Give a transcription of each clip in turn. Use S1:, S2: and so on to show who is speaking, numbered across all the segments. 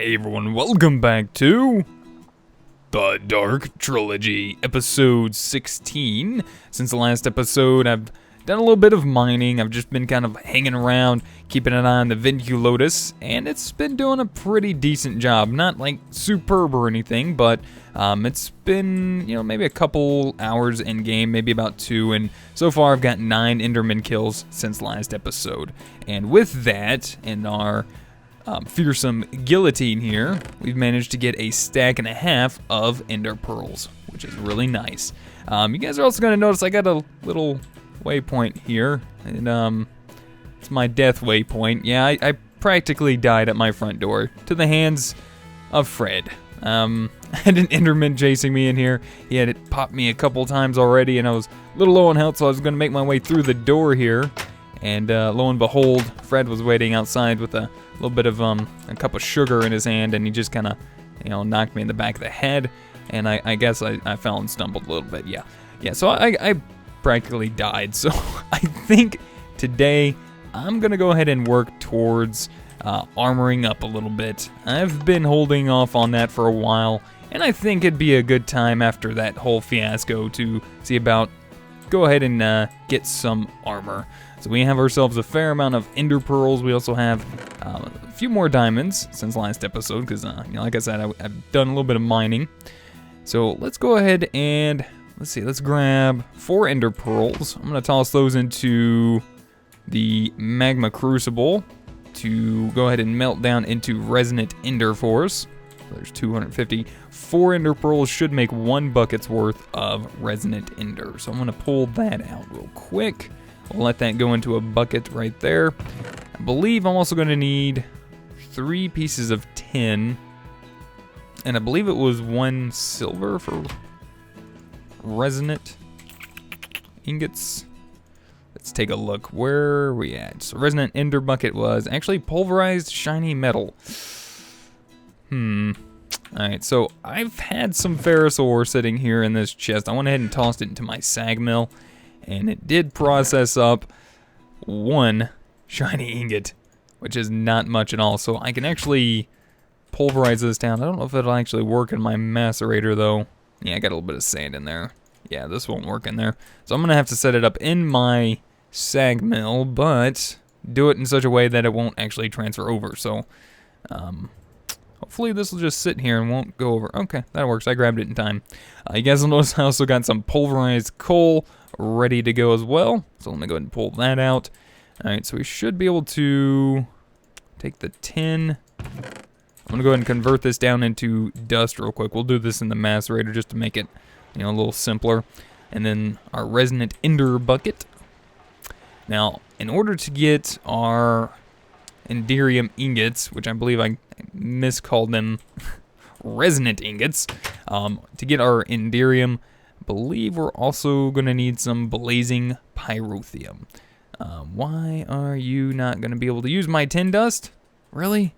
S1: Hey everyone, welcome back to The Dark Trilogy, episode 16. Since the last episode, I've done a little bit of mining. I've just been kind of hanging around, keeping an eye on the Vinculotus, and it's been doing a pretty decent job. Not like superb or anything, but it's been, maybe a couple hours in game, maybe about 2, and so far I've got 9 Enderman kills since last episode. And with that, in our fearsome guillotine here, we've managed to get a stack and a half of ender pearls, which is really nice. You guys are also going to notice I got a little waypoint here, and it's my death waypoint. Yeah, I practically died at my front door to the hands of Fred. I had an enderman chasing me in here. He had it pop me a couple times already, and I was a little low on health, so I was going to make my way through the door here. And lo and behold, Fred was waiting outside with a little bit of a cup of sugar in his hand, and he just kind of, knocked me in the back of the head, and I guess I fell and stumbled a little bit. Yeah. So I practically died. So I think today I'm gonna go ahead and work towards armoring up a little bit. I've been holding off on that for a while, and I think it'd be a good time after that whole fiasco to see about go ahead and get some armor. So we have ourselves a fair amount of ender pearls. We also have a few more diamonds since last episode because, like I said, I've done a little bit of mining. So let's go ahead and, let's grab 4 ender pearls. I'm going to toss those into the magma crucible to go ahead and melt down into resonant ender for us. So there's 250. 4 ender pearls should make 1 bucket's worth of resonant ender. So I'm going to pull that out real quick. We'll let that go into a bucket right there. I believe I'm also going to need 3 pieces of tin. And I believe it was 1 silver for resonant ingots. Let's take a look. Where are we at? So resonant ender bucket was actually pulverized shiny metal. Alright, so I've had some ferrous ore sitting here in this chest. I went ahead and tossed it into my sag mill, and it did process up 1 shiny ingot, which is not much at all. So I can actually pulverize this down. I don't know if it'll actually work in my macerator, though. Yeah, I got a little bit of sand in there. Yeah, this won't work in there. So I'm going to have to set it up in my sag mill, but do it in such a way that it won't actually transfer over. So, hopefully this will just sit here and won't go over. Okay, that works. I grabbed it in time. You guys will notice I also got some pulverized coal ready to go as well. So let me go ahead and pull that out. Alright, so we should be able to take the tin. I'm going to go ahead and convert this down into dust real quick. We'll do this in the macerator just to make it, a little simpler. And then our resonant ender bucket. Now, in order to get our enderium ingots, which I believe I miscalled them resonant ingots, to get our enderium, I believe we're also going to need some blazing pyrotheum. Why are you not going to be able to use my tin dust? Really?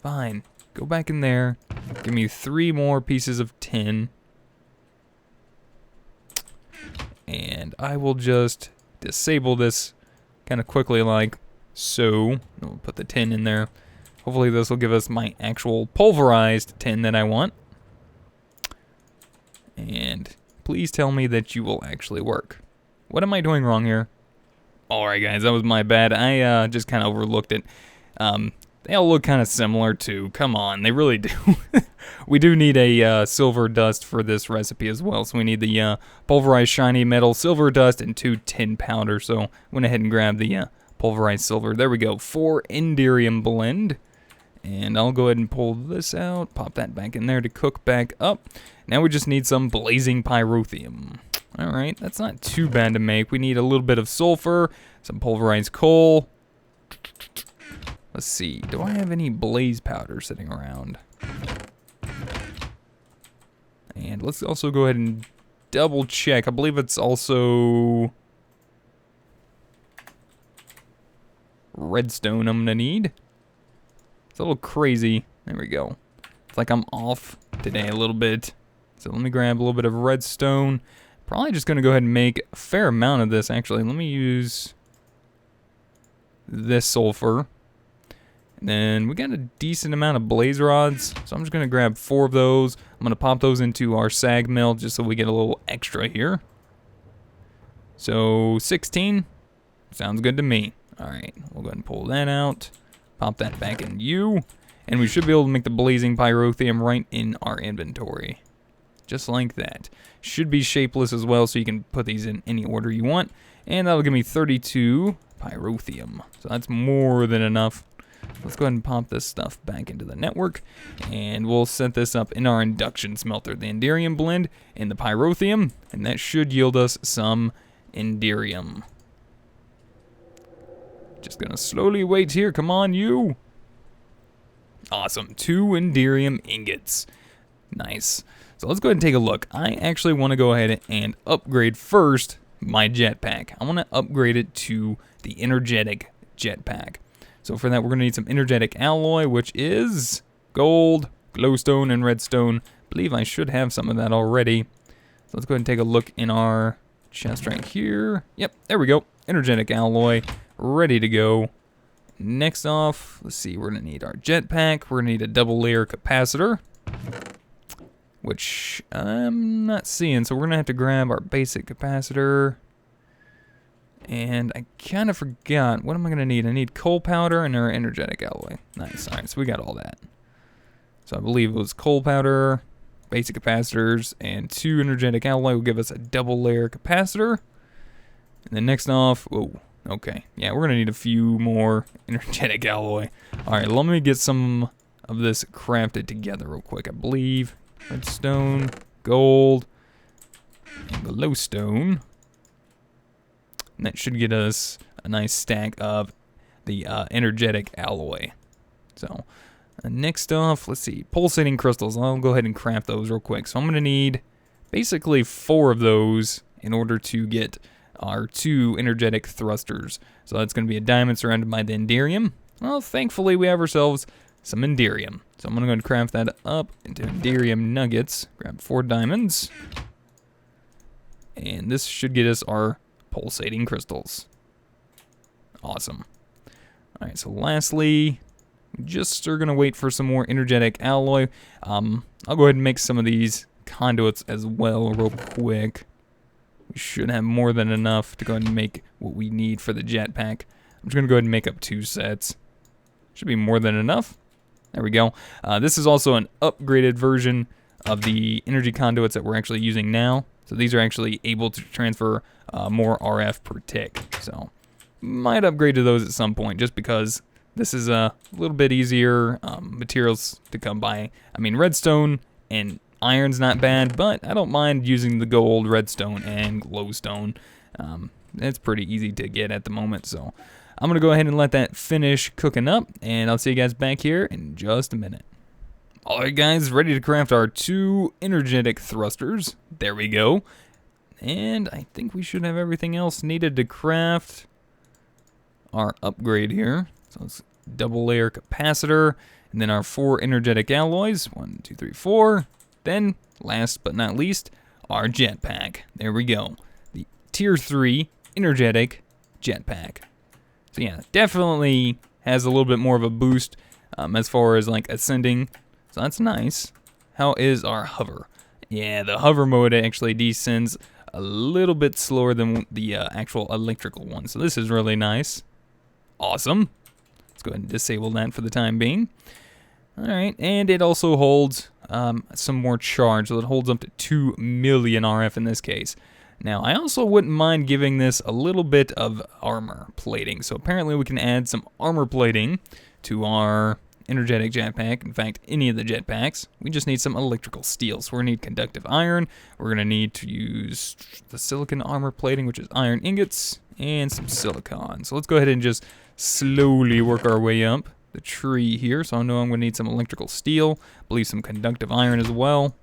S1: Fine. Go back in there. Give me 3 more pieces of tin. And I will just disable this kind of quickly like so. We'll put the tin in there. Hopefully this will give us my actual pulverized tin that I want. And please tell me that you will actually work. What am I doing wrong here? Alright guys, that was my bad. I just kind of overlooked it. They all look kind of similar too. Come on, they really do. We do need a silver dust for this recipe as well. So we need the pulverized shiny metal, silver dust, and 2 tin powder. So I went ahead and grabbed the pulverized silver. There we go, 4 enderium blend. And I'll go ahead and pull this out, pop that back in there to cook back up. Now we just need some blazing pyrotheum. Alright, that's not too bad to make. We need a little bit of sulfur, some pulverized coal. Let's see, do I have any blaze powder sitting around? And let's also go ahead and double check. I believe it's also redstone I'm gonna need. It's a little crazy. There we go. It's like I'm off today a little bit. So let me grab a little bit of redstone. Probably just gonna go ahead and make a fair amount of this actually. Let me use this sulfur. And then we got a decent amount of blaze rods, so I'm just going to grab 4 of those. I'm going to pop those into our sag mill just so we get a little extra here. So 16 sounds good to me. All right, we'll go ahead and pull that out. Pop that back in you. And we should be able to make the blazing pyrotheum right in our inventory. Just like that. Should be shapeless as well, so you can put these in any order you want. And that'll give me 32 pyrotheum. So that's more than enough. Let's go ahead and pop this stuff back into the network. And we'll set this up in our induction smelter. The Enderium blend and the pyrotheum. And that should yield us some Enderium. Just gonna slowly wait here. Come on, you. Awesome. 2 Enderium ingots. Nice. So let's go ahead and take a look. I actually want to go ahead and upgrade first my jetpack. I want to upgrade it to the energetic jetpack. So for that, we're going to need some energetic alloy, which is gold, glowstone, and redstone. I believe I should have some of that already. So let's go ahead and take a look in our chest right here. Yep, there we go. Energetic alloy, ready to go. Next off, let's see, we're going to need our jetpack. We're going to need a double layer capacitor, which I'm not seeing. So we're going to have to grab our basic capacitor. And I kind of forgot. What am I going to need? I need coal powder and our energetic alloy. Nice. All right, so we got all that. So I believe it was coal powder, basic capacitors, and 2 energetic alloy will give us a double layer capacitor. And then next off, oh, okay. Yeah, we're going to need a few more energetic alloy. All right, let me get some of this crafted together real quick. I believe redstone, gold, and glowstone. And that should get us a nice stack of the energetic alloy. So next off, let's see, pulsating crystals. I'll go ahead and craft those real quick. So I'm going to need basically 4 of those in order to get our 2 energetic thrusters. So that's going to be a diamond surrounded by the Enderium. Well, thankfully we have ourselves some Enderium. So I'm going to go ahead and craft that up into Enderium nuggets. Grab 4 diamonds. And this should get us our pulsating crystals. Awesome. All right, so lastly, we just are going to wait for some more energetic alloy. I'll go ahead and make some of these conduits as well real quick. We should have more than enough to go ahead and make what we need for the jetpack. I'm just going to go ahead and make up 2 sets. Should be more than enough. There we go. This is also an upgraded version of the energy conduits that we're actually using now. So these are actually able to transfer more RF per tick. So might upgrade to those at some point just because this is a little bit easier materials to come by. I mean, redstone and iron's not bad, but I don't mind using the gold, redstone, and glowstone. It's pretty easy to get at the moment. So I'm going to go ahead and let that finish cooking up, and I'll see you guys back here in just a minute. Alright guys, ready to craft our 2 energetic thrusters. There we go. And I think we should have everything else needed to craft our upgrade here. So it's double layer capacitor, and then our 4 energetic alloys. 1, 2, 3, 4. Then, last but not least, our jetpack. There we go. The tier 3 energetic jetpack. So yeah, definitely has a little bit more of a boost as far as like ascending. So that's nice. How is our hover? Yeah, the hover mode actually descends a little bit slower than the actual electrical one. So this is really nice. Awesome. Let's go ahead and disable that for the time being. Alright, and it also holds some more charge. So it holds up to 2 million RF in this case. Now, I also wouldn't mind giving this a little bit of armor plating. So apparently we can add some armor plating to our energetic jetpack. In fact, any of the jetpacks. We just need some electrical steel. So we're going to need conductive iron. We're going to need to use the silicon armor plating, which is iron ingots, and some silicon. So let's go ahead and just slowly work our way up the tree here. So I know I'm going to need some electrical steel. I believe some conductive iron as well.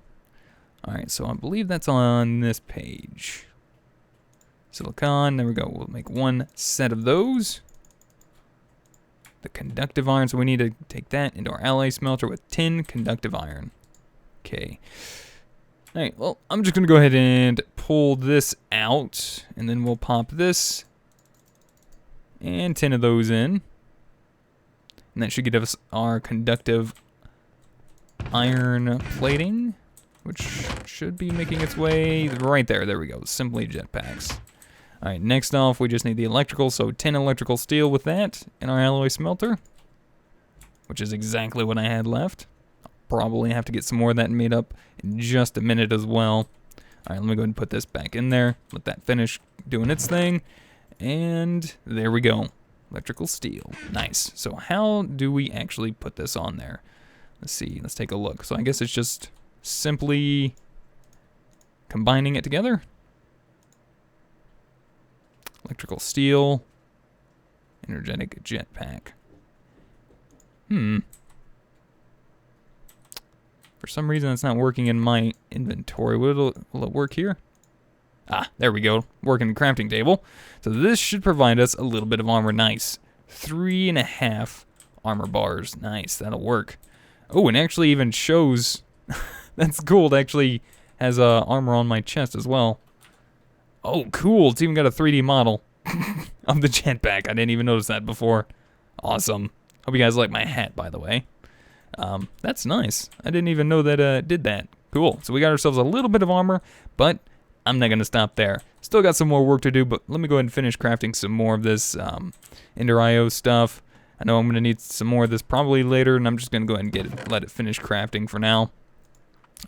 S1: Alright, so I believe that's on this page. Silicon, there we go. We'll make 1 set of those. The conductive iron, so we need to take that into our alloy smelter with 10 conductive iron. Okay. Alright, well, I'm just going to go ahead and pull this out, and then we'll pop this and 10 of those in. And that should get us our conductive iron plating, which should be making its way right there. There we go. Simply jetpacks. All right, next off, we just need the electrical. So 10 electrical steel with that in our alloy smelter, which is exactly what I had left. I'll probably have to get some more of that made up in just a minute as well. All right, let me go ahead and put this back in there. Let that finish doing its thing. And there we go. Electrical steel. Nice. So how do we actually put this on there? Let's see. Let's take a look. So I guess it's just simply combining it together. Electrical steel. Energetic jetpack. For some reason, it's not working in my inventory. Will it work here? Ah, there we go. Working the crafting table. So this should provide us a little bit of armor. Nice. 3.5 armor bars. Nice. That'll work. Oh, and actually even shows... That's cool. It actually has armor on my chest as well. Oh, cool. It's even got a 3D model of the jetpack. I didn't even notice that before. Awesome. Hope you guys like my hat, by the way. That's nice. I didn't even know that it did that. Cool. So we got ourselves a little bit of armor, but I'm not going to stop there. Still got some more work to do, but let me go ahead and finish crafting some more of this Ender IO stuff. I know I'm going to need some more of this probably later, and I'm just going to go ahead and let it finish crafting for now.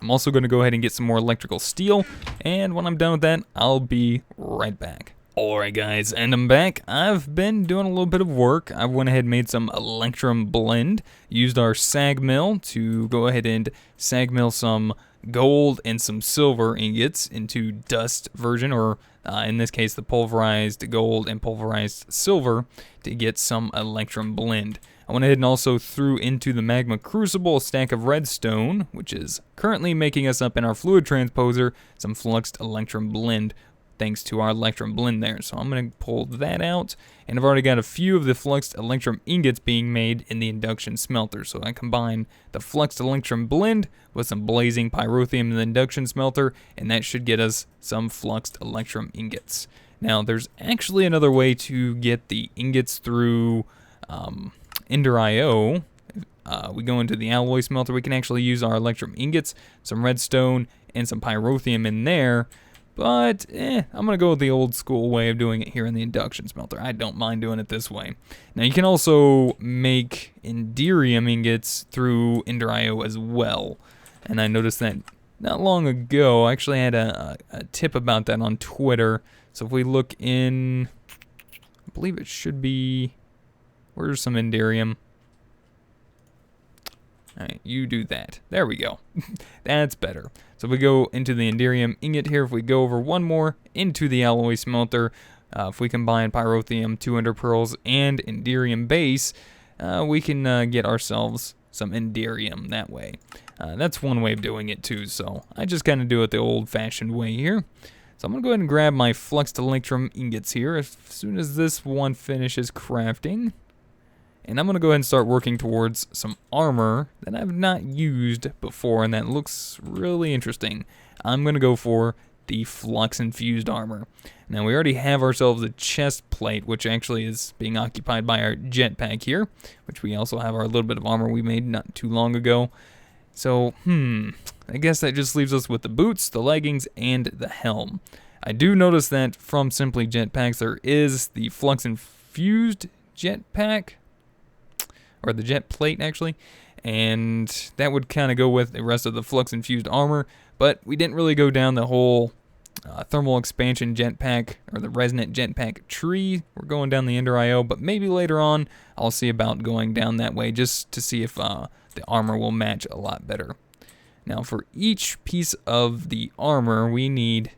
S1: I'm also going to go ahead and get some more electrical steel, and when I'm done with that, I'll be right back. Alright guys, and I'm back. I've been doing a little bit of work. I went ahead and made some Electrum Blend, used our sag mill to go ahead and sag mill some gold and some silver ingots into dust version, or in this case the pulverized gold and pulverized silver, to get some Electrum Blend. I went ahead and also threw into the magma crucible a stack of redstone, which is currently making us up in our fluid transposer some fluxed Electrum Blend, thanks to our Electrum Blend there. So I'm going to pull that out, and I've already got a few of the fluxed Electrum ingots being made in the induction smelter. So I combine the fluxed Electrum Blend with some blazing pyrotheum in the induction smelter, and that should get us some fluxed Electrum ingots. Now there's actually another way to get the ingots through Ender IO. We go into the alloy smelter, we can actually use our Electrum ingots, some redstone, and some pyrotheum in there. But, I'm going to go with the old school way of doing it here in the induction smelter. I don't mind doing it this way. Now, you can also make Enderium ingots through Ender IO as well. And I noticed that not long ago. I actually had a tip about that on Twitter. So if we look in, I believe it should be, where's some Enderium? Alright, you do that. There we go. That's better. So if we go into the Enderium ingot here, if we go over one more into the alloy smelter, if we combine pyrotheum, 200 pearls, and Enderium base, we can get ourselves some Enderium that way. That's one way of doing it too, so I just kind of do it the old-fashioned way here. So I'm going to go ahead and grab my fluxed Electrum ingots here as soon as this one finishes crafting. And I'm going to go ahead and start working towards some armor that I've not used before, and that looks really interesting. I'm going to go for the flux-infused armor. Now, we already have ourselves a chest plate, which actually is being occupied by our jetpack here, which we also have our little bit of armor we made not too long ago. So, I guess that just leaves us with the boots, the leggings, and the helm. I do notice that from Simply Jetpacks, there is the flux-infused jetpack, or the jet plate actually, and that would kind of go with the rest of the flux infused armor, but we didn't really go down the whole thermal expansion jetpack or the resonant jetpack tree. We're going down the Ender IO, but maybe later on I'll see about going down that way just to see if the armor will match a lot better. Now for each piece of the armor we need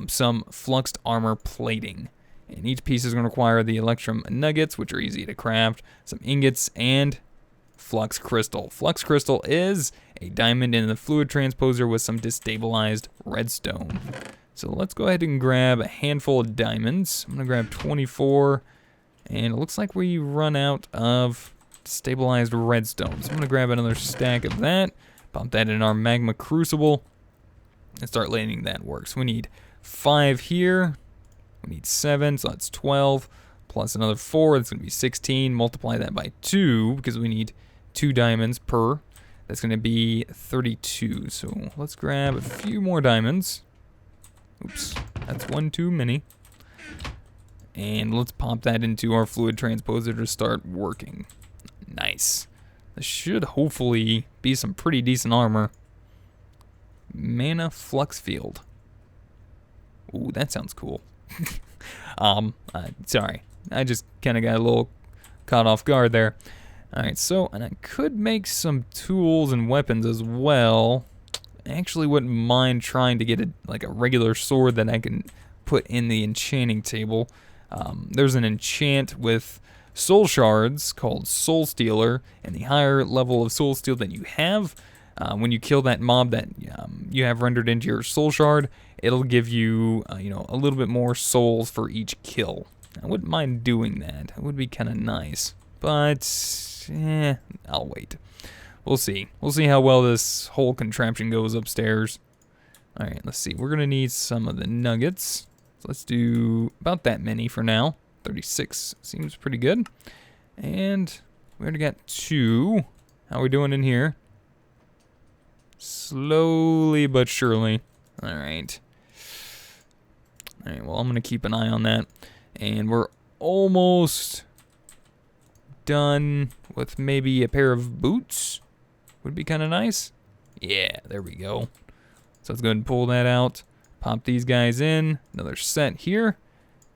S1: some fluxed armor plating. And each piece is going to require the Electrum nuggets, which are easy to craft, some ingots, and flux crystal. Flux crystal is a diamond in the fluid transposer with some destabilized redstone. So let's go ahead and grab a handful of diamonds. I'm going to grab 24, and it looks like we run out of stabilized redstone. So I'm going to grab another stack of that, pump that in our magma crucible, and start letting that work. So we need 5 here. We need 7, so that's 12, plus another 4. That's going to be 16. Multiply that by 2 because we need 2 diamonds per. That's going to be 32. So let's grab a few more diamonds. Oops, that's one too many. And let's pop that into our fluid transposer to start working. Nice. This should hopefully be some pretty decent armor. Mana flux field. Ooh, that sounds cool. Sorry. I just kind of got a little caught off guard there. Alright, so, and I could make some tools and weapons as well. I actually wouldn't mind trying to get like a regular sword that I can put in the enchanting table. There's an enchant with soul shards called Soul Stealer, and the higher level of Soul Steal that you have, when you kill that mob that you have rendered into your soul shard, it'll give you, a little bit more souls for each kill. I wouldn't mind doing that. It would be kind of nice, but I'll wait. We'll see. We'll see how well this whole contraption goes upstairs. All right, let's see. We're gonna need some of the nuggets. So let's do about that many for now. 36 seems pretty good. And we already got 2. How are we doing in here? Slowly but surely. All right. All right, well, I'm going to keep an eye on that. And we're almost done with maybe a pair of boots. Would be kind of nice. Yeah, there we go. So let's go ahead and pull that out. Pop these guys in. Another set here.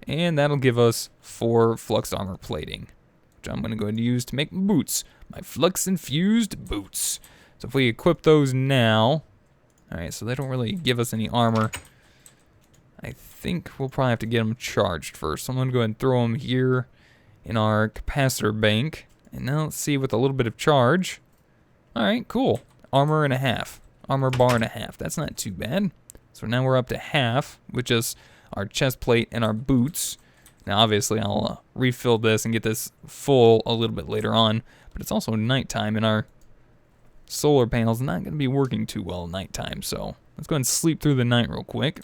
S1: And that'll give us 4 flux armor plating, which I'm going to go ahead and use to make boots. My flux infused boots. So if we equip those now, alright, so they don't really give us any armor. I think we'll probably have to get them charged first. So I'm going to go ahead and throw them here in our capacitor bank. And now let's see with a little bit of charge. Alright, cool. Armor and a half. Armor bar and a half. That's not too bad. So now we're up to half, which is our chest plate and our boots. Now obviously I'll refill this and get this full a little bit later on. But it's also nighttime and our solar panel's not going to be working too well at nighttime. So let's go ahead and sleep through the night real quick.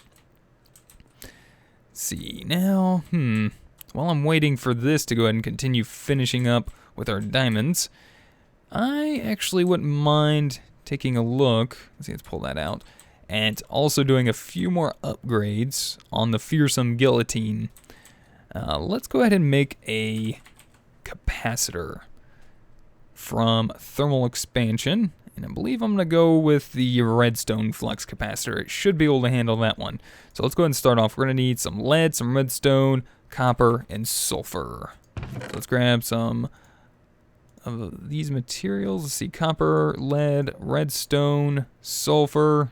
S1: See, now, while I'm waiting for this to go ahead and continue finishing up with our diamonds, I actually wouldn't mind taking a look, let's pull that out, and also doing a few more upgrades on the fearsome guillotine. Let's go ahead and make a capacitor from thermal expansion. And I believe I'm going to go with the redstone flux capacitor. It should be able to handle that one. So let's go ahead and start off. We're going to need some lead, some redstone, copper, and sulfur. So let's grab some of these materials. Let's see, copper, lead, redstone, sulfur.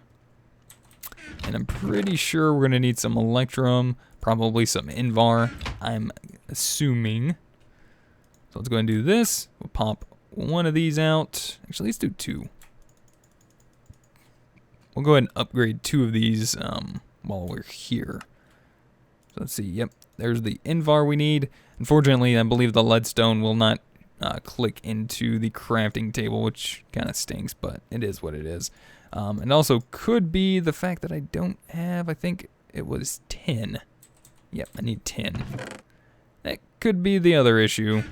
S1: And I'm pretty sure we're going to need some electrum, probably some invar, I'm assuming. So let's go ahead and do this. We'll pop one of these out. Actually, let's do 2. We'll go ahead and upgrade 2 of these while we're here. So let's see. Yep, there's the invar we need. Unfortunately, I believe the leadstone will not click into the crafting table, which kind of stinks, but it is what it is. And also could be the fact that I don't have, I think it was 10. Yep, I need 10. That could be the other issue.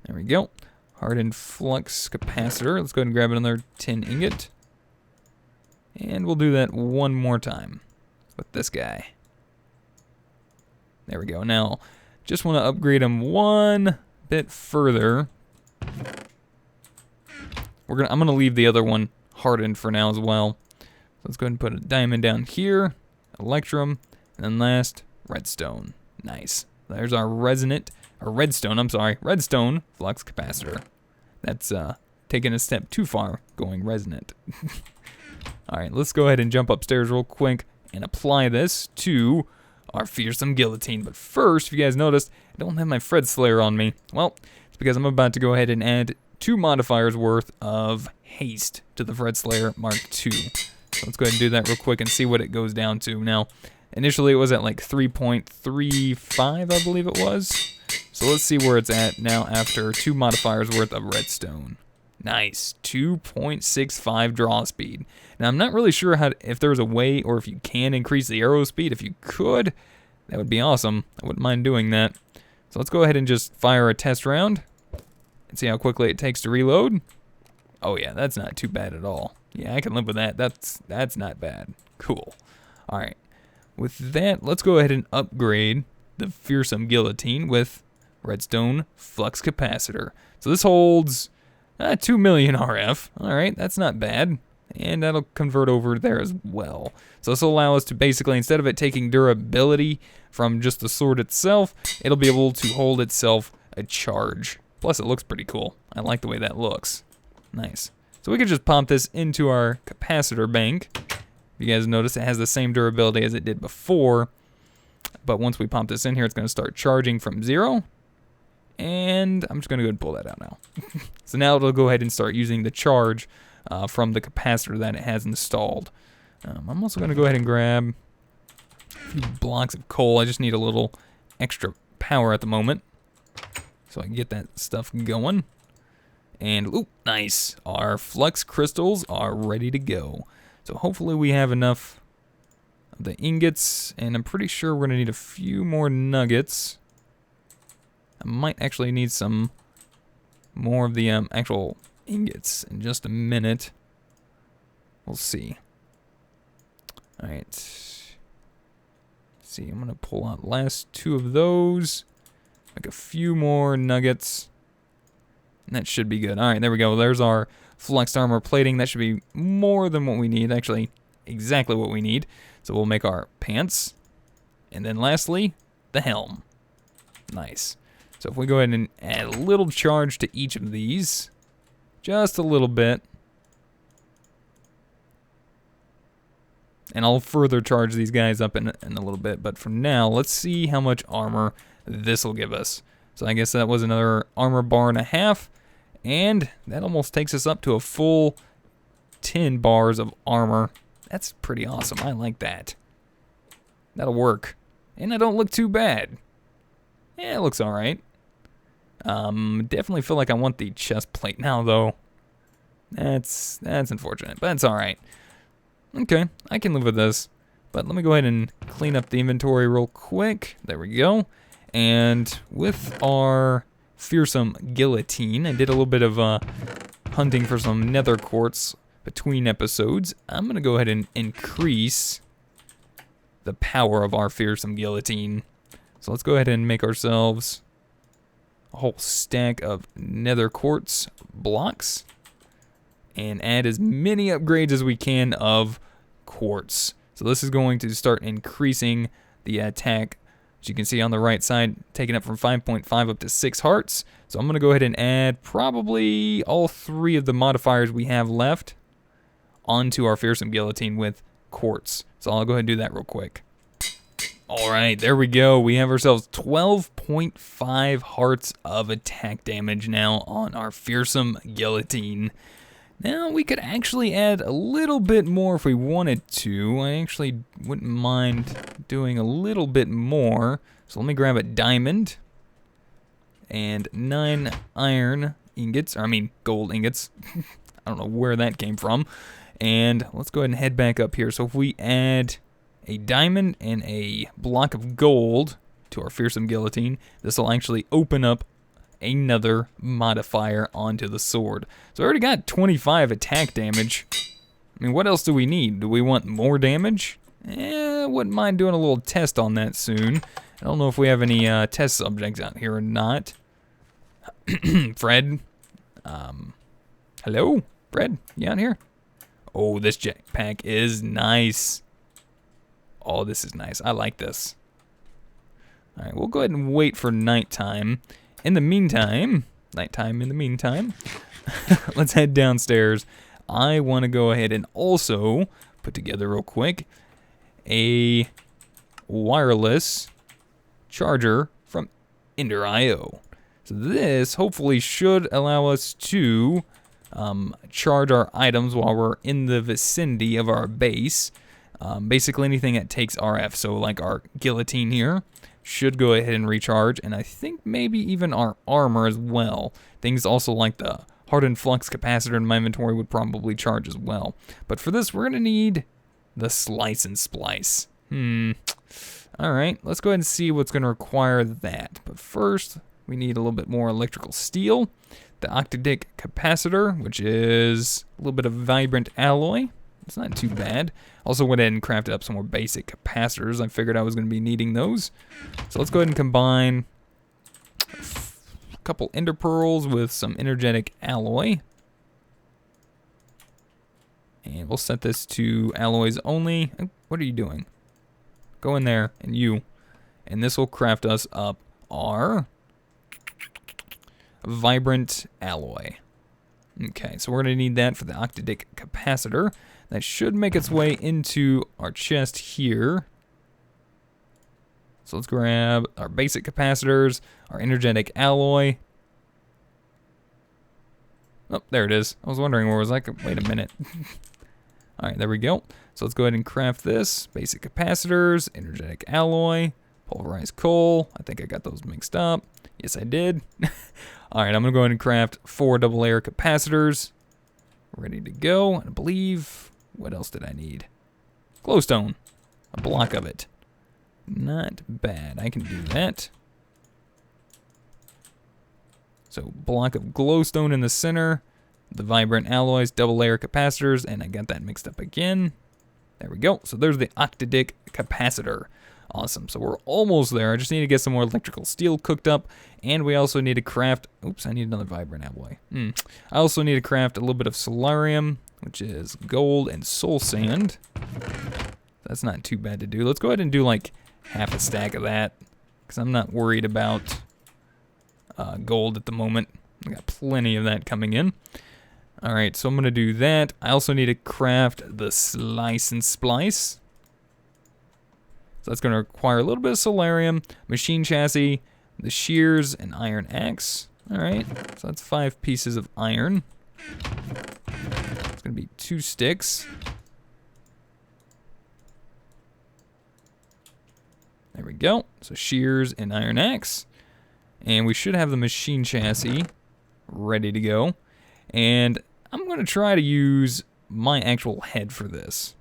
S1: There we go. Hardened flux capacitor. Let's go ahead and grab another tin ingot. And we'll do that one more time with this guy. There we go. Now, just want to upgrade him one bit further. I'm gonna leave the other one hardened for now as well. So let's go ahead and put a diamond down here, electrum, and then last, redstone. Nice. There's our redstone flux capacitor. That's taking a step too far, going resonant. Alright, let's go ahead and jump upstairs real quick and apply this to our fearsome guillotine. But first, if you guys noticed, I don't have my Fred Slayer on me. Well, it's because I'm about to go ahead and add 2 modifiers worth of haste to the Fred Slayer Mark II. So let's go ahead and do that real quick and see what it goes down to. Now, initially it was at like 3.35, I believe it was. So let's see where it's at now after 2 modifiers worth of redstone. Nice, 2.65 draw speed. Now I'm not really sure if there's a way or if you can increase the arrow speed. If you could, That would be awesome. I wouldn't mind doing that. So let's go ahead and just fire a test round and see how quickly it takes to reload. Oh yeah, that's not too bad at all. Yeah, I can live with that. That's not bad. Cool. All right. With that, let's go ahead and upgrade the Fearsome Guillotine with Redstone Flux Capacitor. So this holds 2 million RF. All right, that's not bad. And that'll convert over there as well. So this will allow us to basically, instead of it taking durability from just the sword itself, it'll be able to hold itself a charge. Plus, it looks pretty cool. I like the way that looks. Nice. So we could just pump this into our capacitor bank. If you guys notice, it has the same durability as it did before. But once we pump this in here, it's going to start charging from 0. And I'm just going to go ahead and pull that out now. So now it'll go ahead and start using the charge from the capacitor that it has installed. I'm also going to go ahead and grab a few blocks of coal. I just need a little extra power at the moment, so I can get that stuff going. And, ooh, nice. Our flux crystals are ready to go. So hopefully we have enough of the ingots, and I'm pretty sure we're going to need a few more nuggets. I might actually need some more of the actual ingots in just a minute. We'll see. All right. Let's see, I'm going to pull out last 2 of those. Make a few more nuggets. And that should be good. All right, there we go. There's our flux armor plating. That should be more than what we need. Actually, exactly what we need. So we'll make our pants. And then lastly, the helm. Nice. So if we go ahead and add a little charge to each of these, just a little bit. And I'll further charge these guys up in a little bit. But for now, let's see how much armor this will give us. So I guess that was another armor bar and a half. And that almost takes us up to a full 10 bars of armor. That's pretty awesome. I like that. That'll work. And I don't look too bad. Yeah, it looks alright. Definitely feel like I want the chest plate now, though. That's unfortunate, but it's alright. Okay, I can live with this. But let me go ahead and clean up the inventory real quick. There we go. And with our Fearsome Guillotine, I did a little bit of hunting for some nether quartz between episodes. I'm going to go ahead and increase the power of our Fearsome Guillotine. So let's go ahead and make ourselves a whole stack of nether quartz blocks and add as many upgrades as we can of quartz. So this is going to start increasing the attack. As you can see on the right side, taking it from 5.5 up to 6 hearts. So I'm going to go ahead and add probably all 3 of the modifiers we have left onto our Fearsome Guillotine with quartz. So I'll go ahead and do that real quick. Alright, there we go. We have ourselves 12.5 hearts of attack damage now on our Fearsome Guillotine. Now, we could actually add a little bit more if we wanted to. I actually wouldn't mind doing a little bit more. So let me grab a diamond and 9 iron ingots, or I mean gold ingots. I don't know where that came from. And let's go ahead and head back up here. So if we add a diamond and a block of gold to our Fearsome Guillotine, this will actually open up another modifier onto the sword. So I already got 25 attack damage. I mean, what else do we need? Do we want more damage? Wouldn't mind doing a little test on that soon. I don't know if we have any test subjects out here or not. Fred? Hello? Fred? You out here? Oh, this jetpack is nice. Oh, this is nice. I like this. Alright, we'll go ahead and wait for nighttime. In the meantime, let's head downstairs. I want to go ahead and also put together real quick a wireless charger from Ender.io. So this hopefully should allow us to charge our items while we're in the vicinity of our base. Basically anything that takes RF, so like our guillotine here should go ahead and recharge, and I think maybe even our armor as well. Things also like the hardened flux capacitor in my inventory would probably charge as well. But for this, we're going to need the slice and splice. Alright, let's go ahead and see what's going to require that. But first, we need a little bit more electrical steel. The octadic capacitor, which is a little bit of vibrant alloy. It's not too bad. Also went ahead and crafted up some more basic capacitors. I figured I was going to be needing those. So let's go ahead and combine a couple ender pearls with some energetic alloy. And we'll set this to alloys only. What are you doing? Go in there, and you. And this will craft us up our vibrant alloy. Okay, so we're going to need that for the octadic capacitor. That should make its way into our chest here. So let's grab our basic capacitors, our energetic alloy. Oh, there it is. I was wondering where it was. Wait a minute. Alright, there we go. So let's go ahead and craft this. Basic capacitors, energetic alloy, pulverized coal. I think I got those mixed up. Yes, I did. Alright, I'm going to go ahead and craft 4 double layer capacitors. Ready to go. I believe, what else did I need? Glowstone. A block of it. Not bad. I can do that. So, block of glowstone in the center. The vibrant alloys, double layer capacitors, and I got that mixed up again. There we go. So there's the octadic capacitor. Awesome. So we're almost there. I just need to get some more electrical steel cooked up, and we also need to craft... Oops, I need another vibrant alloy. I also need to craft a little bit of solarium, which is gold and soul sand. That's not too bad to do. Let's go ahead and do like half a stack of that, because I'm not worried about gold at the moment. I got plenty of that coming in. Alright, so I'm going to do that. I also need to craft the slice and splice. So that's going to require a little bit of solarium, machine chassis, the shears, and iron axe. Alright, so that's 5 pieces of iron. It's going to be 2 sticks. There we go. So shears and iron axe. And we should have the machine chassis ready to go. And I'm going to try to use my actual head for this.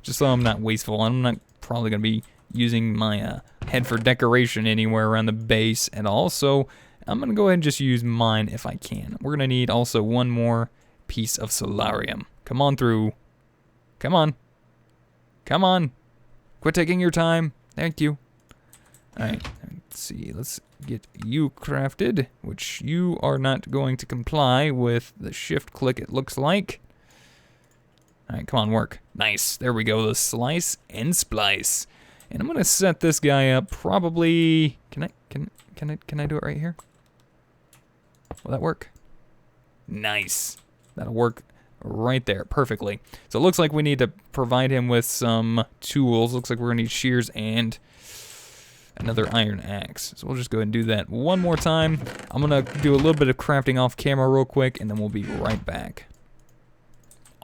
S1: Just so I'm not wasteful. I'm not probably going to be using my head for decoration anywhere around the base at all. So I'm going to go ahead and just use mine if I can. We're going to need also one more piece of solarium. Come on through. Come on. Come on. Quit taking your time. Thank you. Alright, let's see. Let's get you crafted, which you are not going to comply with the shift click, it looks like. Alright, come on, work. Nice. There we go, the slice and splice. And I'm gonna set this guy up probably... Can I do it right here? Will that work? Nice. That'll work right there, perfectly. So it looks like we need to provide him with some tools. Looks like we're gonna need shears and another iron axe. So we'll just go ahead and do that one more time. I'm gonna do a little bit of crafting off camera real quick, and then we'll be right back.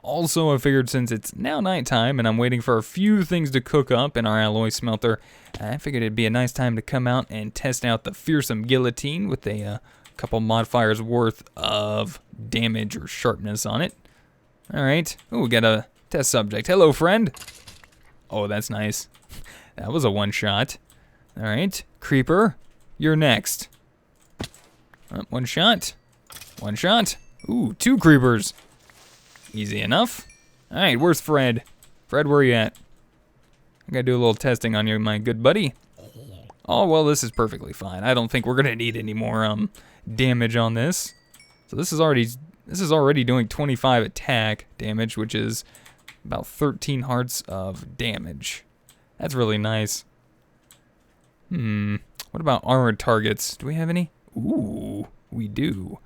S1: Also, I figured since it's now nighttime and I'm waiting for a few things to cook up in our alloy smelter, I figured it'd be a nice time to come out and test out the fearsome guillotine with a couple modifiers worth of damage or sharpness on it. Alright. Oh, we got a test subject. Hello, friend. Oh, that's nice. That was a one-shot. Alright, Creeper, you're next. One shot. One shot. Ooh, 2 creepers. Easy enough. Alright, where's Fred? Fred, where you at? I gotta do a little testing on you, my good buddy. Oh, well, this is perfectly fine. I don't think we're gonna need any more damage on this. So this is already doing 25 attack damage, which is about 13 hearts of damage. That's really nice. What about armored targets? Do we have any? Ooh, we do.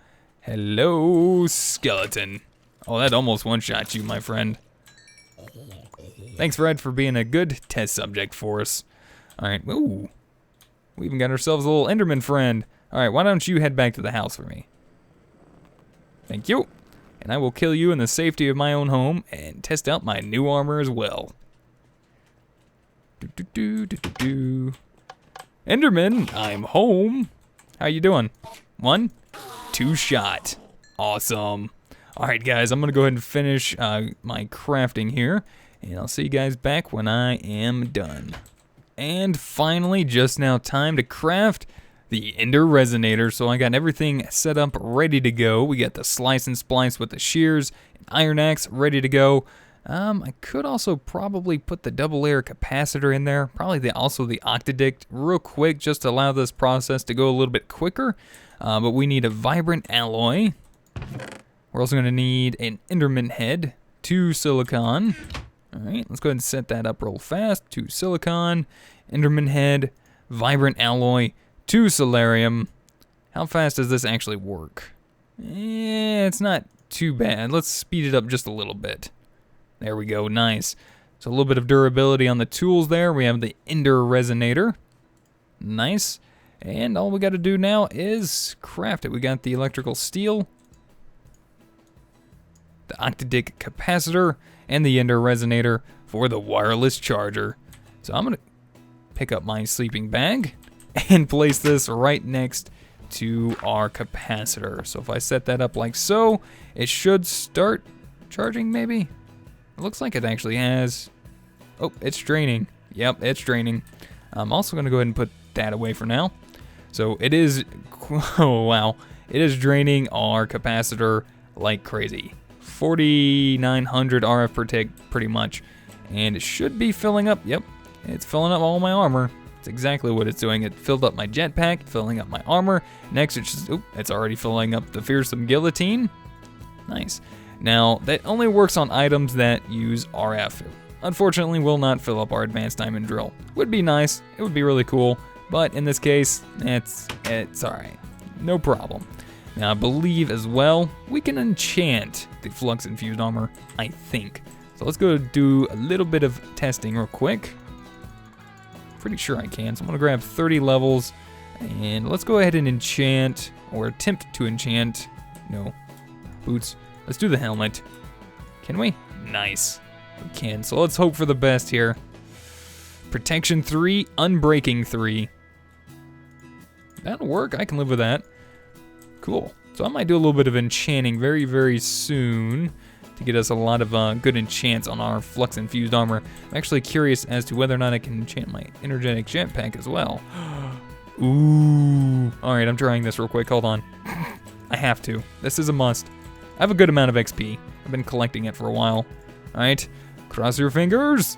S1: Hello, skeleton. Oh, that almost one-shot you, my friend. Thanks, Fred, for being a good test subject for us. Alright, ooh. We even got ourselves a little Enderman friend. Alright, why don't you head back to the house for me? Thank you. And I will kill you in the safety of my own home and test out my new armor as well. Enderman, I'm home. How you doing? 1, 2 shot. Awesome. Alright guys, I'm gonna go ahead and finish my crafting here. And I'll see you guys back when I am done. And finally, just now time to craft the Ender Resonator. So I got everything set up, ready to go. We got the slice and splice with the shears, and iron axe ready to go. I could also probably put the double layer capacitor in there. Probably also the Octadict real quick just to allow this process to go a little bit quicker. But we need a vibrant alloy. We're also going to need an Enderman head, 2 silicon. Alright, let's go ahead and set that up real fast. 2 silicon, Enderman head, vibrant alloy, 2 solarium. How fast does this actually work? It's not too bad. Let's speed it up just a little bit. There we go, nice. So a little bit of durability on the tools there. We have the Ender Resonator. Nice. And all we got to do now is craft it. We got the electrical steel, the Octadict capacitor, and the Ender Resonator for the wireless charger. So I'm going to pick up my sleeping bag and place this right next to our capacitor. So if I set that up like so, it should start charging maybe. It looks like it actually has. Oh, it's draining. Yep, it's draining. I'm also going to go ahead and put that away for now. So it is, oh wow, it is draining our capacitor like crazy. 4,900 RF per tick, pretty much. And it should be filling up, yep, it's filling up all my armor. It's exactly what it's doing. It filled up my jetpack, filling up my armor. Next, it's just, it's already filling up the fearsome guillotine. Nice. Now, that only works on items that use RF. Unfortunately, will not fill up our advanced diamond drill. Would be nice, it would be really cool, but in this case, it's alright. No problem. Now, I believe as well, we can enchant the flux infused armor, I think. So let's go do a little bit of testing real quick. Pretty sure I can, so I'm gonna grab 30 levels, and let's go ahead and enchant, or attempt to enchant, no, boots. Let's do the helmet. Can we? Nice. We can. So let's hope for the best here. Protection 3, Unbreaking 3. That'll work. I can live with that. Cool. So I might do a little bit of enchanting very, very soon to get us a lot of good enchants on our flux infused armor. I'm actually curious as to whether or not I can enchant my energetic jetpack as well. Ooh. Alright, I'm trying this real quick. Hold on. I have to. This is a must. I have a good amount of XP. I've been collecting it for a while. Alright, cross your fingers.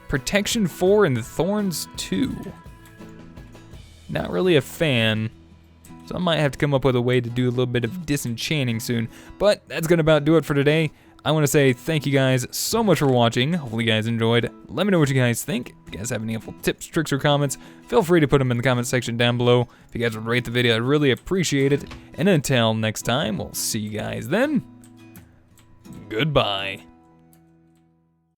S1: Protection 4 and Thorns 2. Not really a fan, so I might have to come up with a way to do a little bit of disenchanting soon. But that's gonna about do it for today. I want to say thank you guys so much for watching. Hopefully you guys enjoyed. Let me know what you guys think. If you guys have any helpful tips, tricks, or comments, feel free to put them in the comment section down below. If you guys would rate the video, I'd really appreciate it. And until next time, we'll see you guys then. Goodbye.